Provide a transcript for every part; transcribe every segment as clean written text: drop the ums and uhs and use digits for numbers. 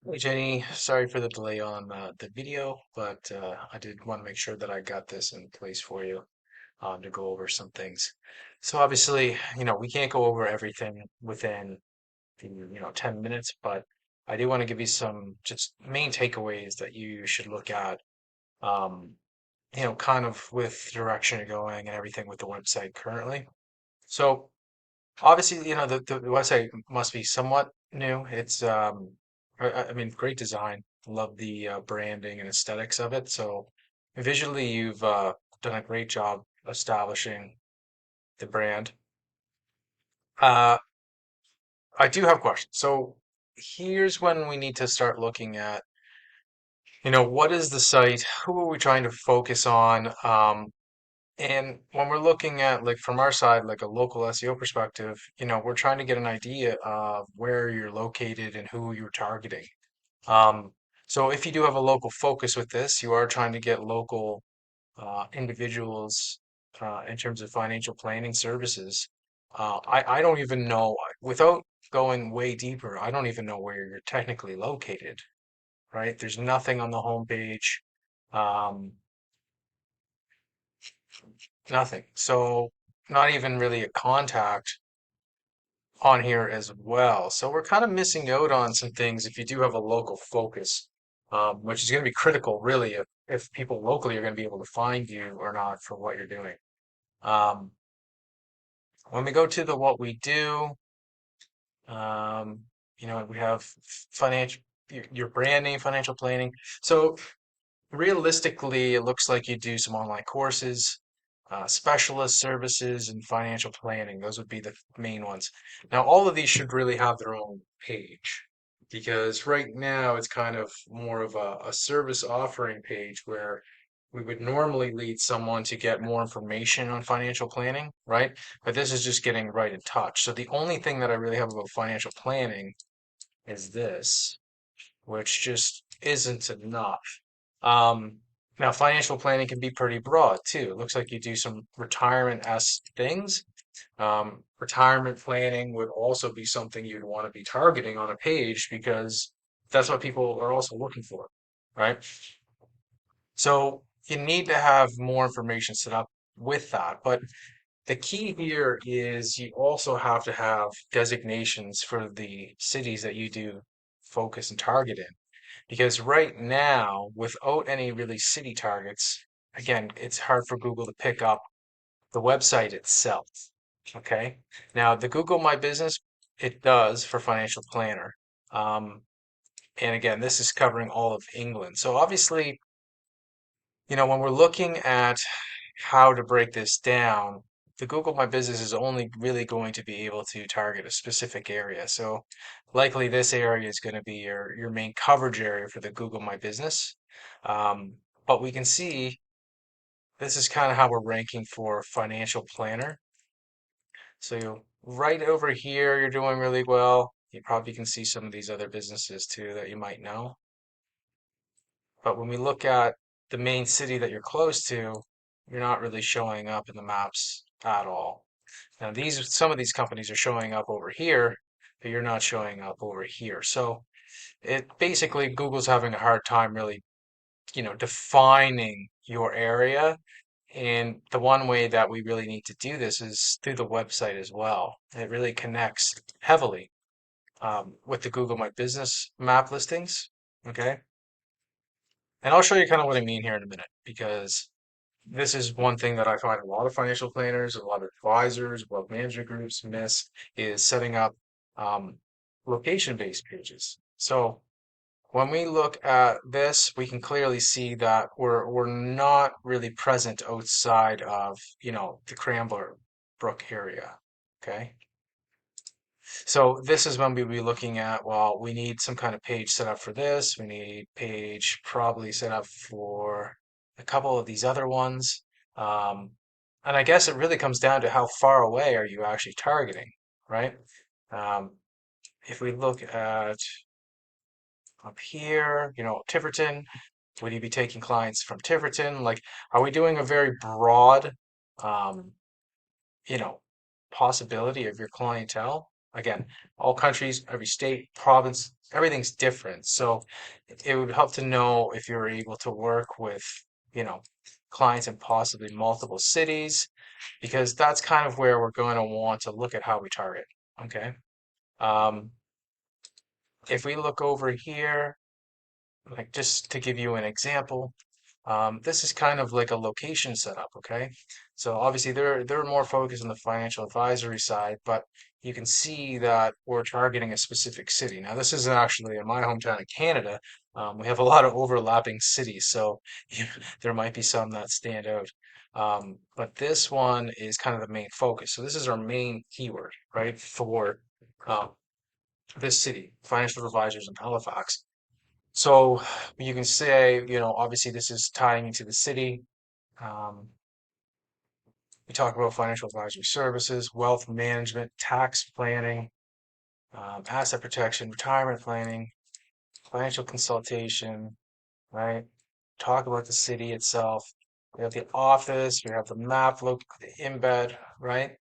Hey Jenny, sorry for the delay on the video, but I did want to make sure that I got this in place for you to go over some things. So obviously, we can't go over everything within the 10 minutes, but I do want to give you some just main takeaways that you should look at, um, kind of with direction you're going and everything with the website currently. So obviously, the website must be somewhat new. I mean, great design. Love the branding and aesthetics of it. So visually, you've done a great job establishing the brand. Uh, I do have questions. So here's when we need to start looking at, what is the site? Who are we trying to focus on? And when we're looking at, like, from our side, like a local SEO perspective, we're trying to get an idea of where you're located and who you're targeting. Um, so if you do have a local focus with this, you are trying to get local individuals in terms of financial planning services. I don't even know, without going way deeper, I don't even know where you're technically located, right? There's nothing on the homepage. Um, Nothing. So not even really a contact on here as well. So we're kind of missing out on some things if you do have a local focus, which is going to be critical, really, if people locally are going to be able to find you or not for what you're doing. Um, when we go to the what we do, um, we have financial, your branding, financial planning. So realistically, it looks like you do some online courses, specialist services, and financial planning. Those would be the main ones. Now, all of these should really have their own page because right now it's kind of more of a service offering page where we would normally lead someone to get more information on financial planning, right? But this is just getting right in touch. So the only thing that I really have about financial planning is this, which just isn't enough. Um, Now, financial planning can be pretty broad too. It looks like you do some retirement-esque things. Retirement planning would also be something you'd want to be targeting on a page because that's what people are also looking for, right? So you need to have more information set up with that. But the key here is you also have to have designations for the cities that you do focus and target in. Because right now, without any really city targets, again, it's hard for Google to pick up the website itself. Okay. Now, the Google My Business, it does for financial planner. Um, and again, this is covering all of England. So obviously, when we're looking at how to break this down, the Google My Business is only really going to be able to target a specific area. So likely this area is going to be your main coverage area for the Google My Business. Um, but we can see this is kind of how we're ranking for financial planner. So right over here, you're doing really well. You probably can see some of these other businesses too that you might know. But when we look at the main city that you're close to, you're not really showing up in the maps at all. Now some of these companies are showing up over here, but you're not showing up over here. So it basically Google's having a hard time really, defining your area. And the one way that we really need to do this is through the website as well. It really connects heavily with the Google My Business map listings. Okay. And I'll show you kind of what I mean here in a minute because this is one thing that I find a lot of financial planners, a lot of advisors, wealth management groups miss is setting up um, location-based pages. So when we look at this, we can clearly see that we're not really present outside of, the Cranbrook Brook area. Okay. So this is when we'll be looking at, well, we need some kind of page set up for this. We need page probably set up for a couple of these other ones. Um, and I guess it really comes down to how far away are you actually targeting, right? Um, if we look at up here, Tiverton, would you be taking clients from Tiverton? Like, are we doing a very broad, um, you know, possibility of your clientele? Again, all countries, every state, province, everything's different. So it would help to know if you're able to work with, you know, clients in possibly multiple cities, because that's kind of where we're going to want to look at how we target. Okay. Um, if we look over here, like just to give you an example, this is kind of like a location setup, okay? So obviously they're more focused on the financial advisory side, but you can see that we're targeting a specific city. Now, this isn't actually in my hometown of Canada. We have a lot of overlapping cities, so there might be some that stand out. But this one is kind of the main focus. So this is our main keyword, right, for um, this city, financial advisors in Halifax. So you can say, obviously this is tying into the city. Um, we talk about financial advisory services, wealth management, tax planning, asset protection, retirement planning, financial consultation, right? Talk about the city itself. We have the office, we have the map, look, the embed, right?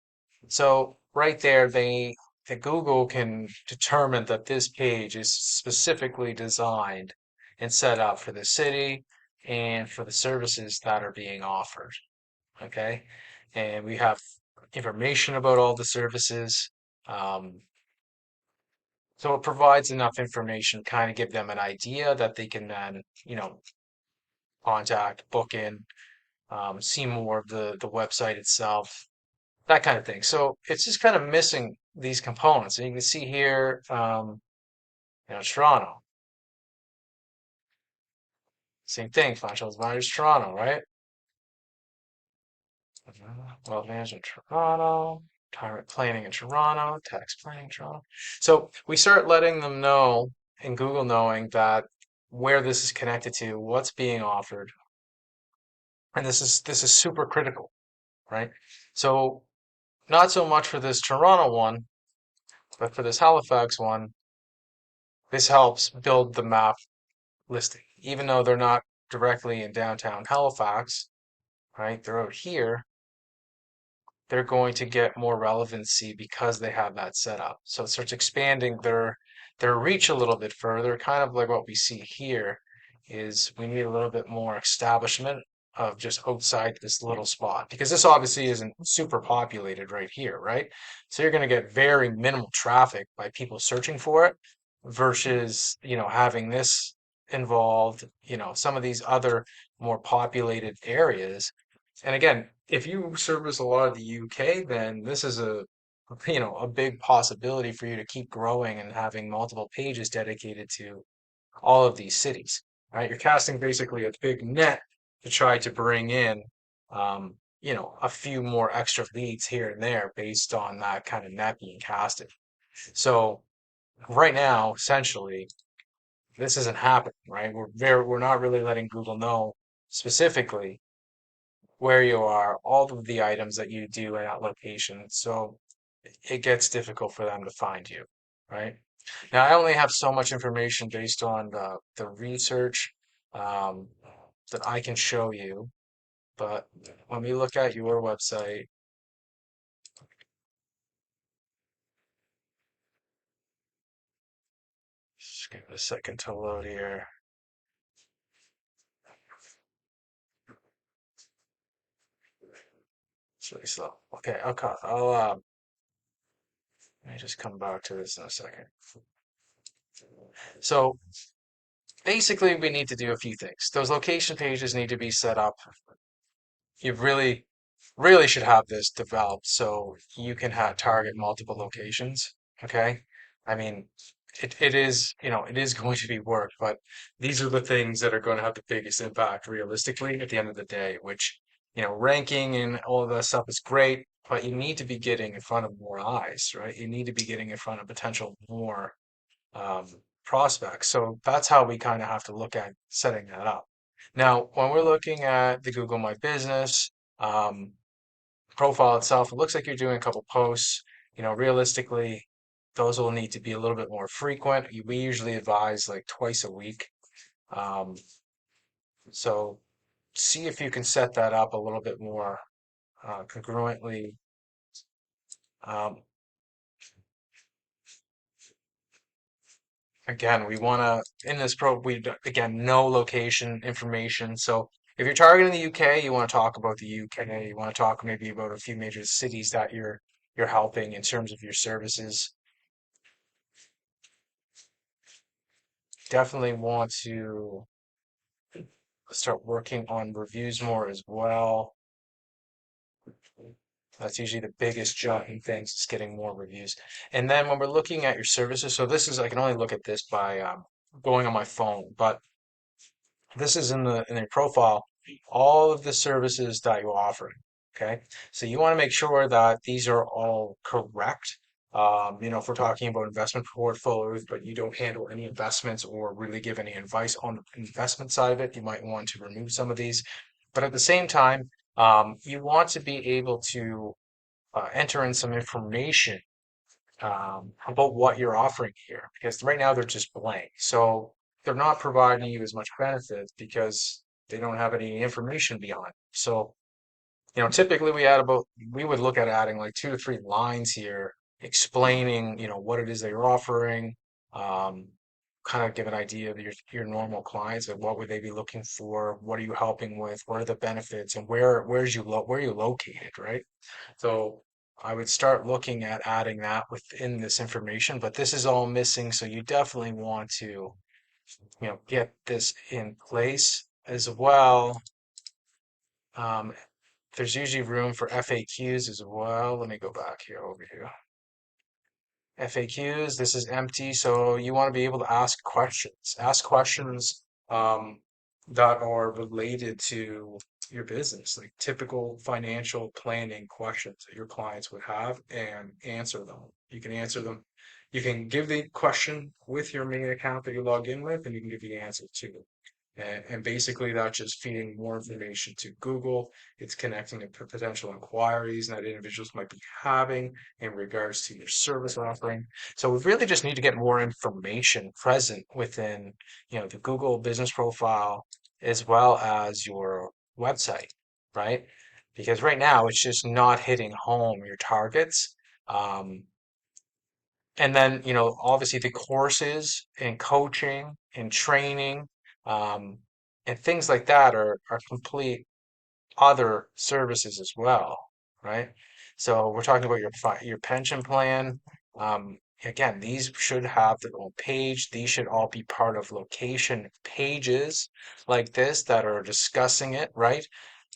So right there, the Google can determine that this page is specifically designed and set up for the city and for the services that are being offered. Okay. And we have information about all the services. Um, so it provides enough information, kind of give them an idea that they can then, contact, book in, see more of the website itself, that kind of thing. So it's just kind of missing these components. And you can see here, Toronto, same thing, financial advisors, Toronto, right? Wealth management, Toronto, retirement planning in Toronto, tax planning, Toronto. So we start letting them know, and Google knowing that where this is connected to, what's being offered, and this is super critical, right? So not so much for this Toronto one, but for this Halifax one, this helps build the map listing. Even though they're not directly in downtown Halifax, right? They're out here, they're going to get more relevancy because they have that set up. So it starts expanding their reach a little bit further, kind of like what we see here is we need a little bit more establishment of just outside this little spot because this obviously isn't super populated right here, right? So you're going to get very minimal traffic by people searching for it versus, having this involved, some of these other more populated areas. And again, if you service a lot of the UK, then this is a big possibility for you to keep growing and having multiple pages dedicated to all of these cities, right? You're casting basically a big net to try to bring in, a few more extra leads here and there based on that kind of net being casted. So right now, essentially, this isn't happening, right? We're not really letting Google know specifically where you are, all of the items that you do in that location. So it gets difficult for them to find you, right? Now, I only have so much information based on the research um, that I can show you. But when we look at your website, just give it a second to load here. It's really slow. Okay, let me just come back to this in a second. So basically, we need to do a few things. Those location pages need to be set up. You really should have this developed so you can target multiple locations. Okay. I mean, it is, it is going to be work, but these are the things that are going to have the biggest impact realistically at the end of the day, which, ranking and all of that stuff is great, but you need to be getting in front of more eyes, right? You need to be getting in front of potential more um, prospects. So that's how we kind of have to look at setting that up. Now, when we're looking at the Google My Business um, profile itself, it looks like you're doing a couple posts. Realistically, those will need to be a little bit more frequent. We usually advise like twice a week. Um, so see if you can set that up a little bit more congruently. Um, again, we want to, in this again, no location information. So if you're targeting the UK, you want to talk about the UK. You want to talk maybe about a few major cities that you're helping in terms of your services. Definitely want to start working on reviews more as well. That's usually the biggest jump in things, is getting more reviews. And then when we're looking at your services, so this is, I can only look at this by going on my phone, but this is in your profile, all of the services that you're offering. Okay. So you want to make sure that these are all correct. If we're talking about investment portfolios, but you don't handle any investments or really give any advice on the investment side of it, you might want to remove some of these. But at the same time, you want to be able to enter in some information about what you're offering here, because right now they're just blank. So they're not providing you as much benefit because they don't have any information behind. So, typically we would look at adding like 2 to 3 lines here explaining, what it is that you're offering, um, kind of give an idea of your normal clients and what would they be looking for, what are you helping with, what are the benefits, and where are you located, right? So I would start looking at adding that within this information, but this is all missing, so you definitely want to, get this in place as well. Um, there's usually room for FAQs as well. Let me go back here over here. FAQs, this is empty, so you want to be able to ask questions. Ask questions that are related to your business, like typical financial planning questions that your clients would have, and answer them. You can answer them. You can give the question with your main account that you log in with, and you can give the answer too. And basically, that's just feeding more information to Google. It's connecting to potential inquiries that individuals might be having in regards to your service offering. So we really just need to get more information present within, the Google business profile as well as your website, right? Because right now it's just not hitting home your targets. Um, and then, obviously the courses and coaching and training, um, and things like that are complete other services as well, right? So we're talking about your pension plan. Again, these should have their own page. These should all be part of location pages like this that are discussing it, right?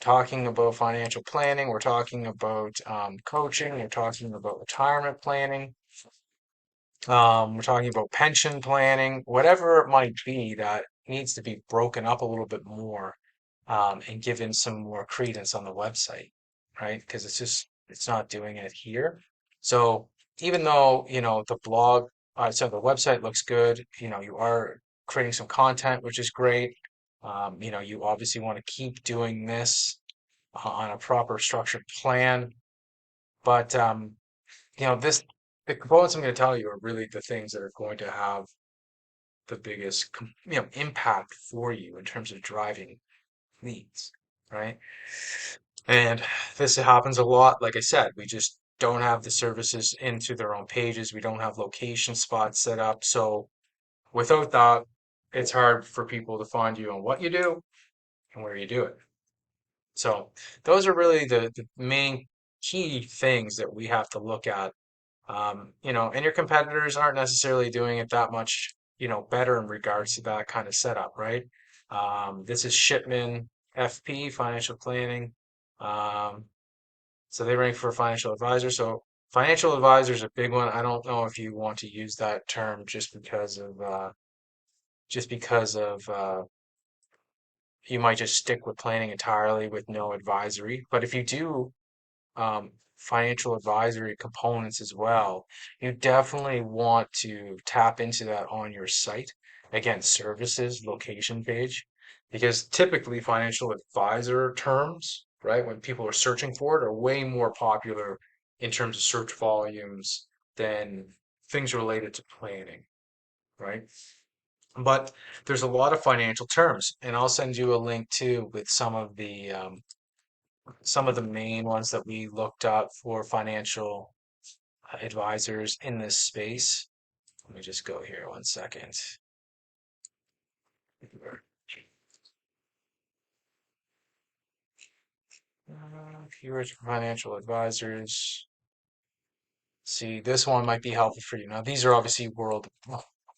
Talking about financial planning, we're talking about coaching, we're talking about retirement planning. We're talking about pension planning, whatever it might be that needs to be broken up a little bit more, and given some more credence on the website, right? Because it's not doing it here. So even though, so the website looks good, you are creating some content, which is great. You obviously want to keep doing this on a proper structured plan, but you know, this the components I'm going to tell you are really the things that are going to have the biggest, impact for you in terms of driving leads, right? And this happens a lot. Like I said, we just don't have the services into their own pages. We don't have location spots set up. So without that, it's hard for people to find you on what you do and where you do it. So those are really the main key things that we have to look at. And your competitors aren't necessarily doing it that much, better in regards to that kind of setup, right? This is Shipman FP, financial planning. Um, so they rank for financial advisor. So financial advisor is a big one. I don't know if you want to use that term just because of you might just stick with planning entirely with no advisory. But if you do financial advisory components as well, you definitely want to tap into that on your site. Again, services, location page, because typically financial advisor terms, right, when people are searching for it, are way more popular in terms of search volumes than things related to planning, right? But there's a lot of financial terms, and I'll send you a link too with some of the main ones that we looked up for financial advisors in this space. Let me just go here 1 second. Keywords for financial advisors. See, this one might be helpful for you. Now, these are obviously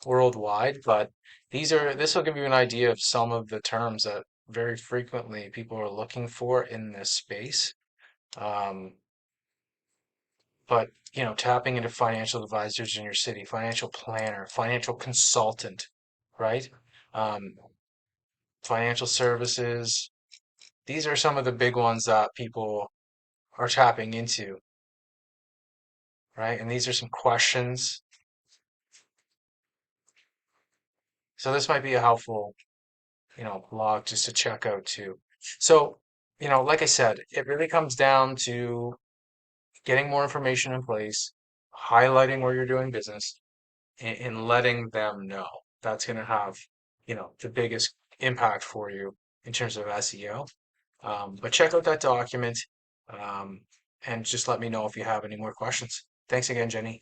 worldwide, but this will give you an idea of some of the terms that very frequently people are looking for in this space. Um, but tapping into financial advisors in your city, financial planner, financial consultant, right? Um, Financial services. These are some of the big ones that people are tapping into, right? And these are some questions. So this might be a helpful, blog just to check out too. So, like I said, it really comes down to getting more information in place, highlighting where you're doing business, and letting them know. That's going to have, the biggest impact for you in terms of SEO. But check out that document, um, and just let me know if you have any more questions. Thanks again, Jenny.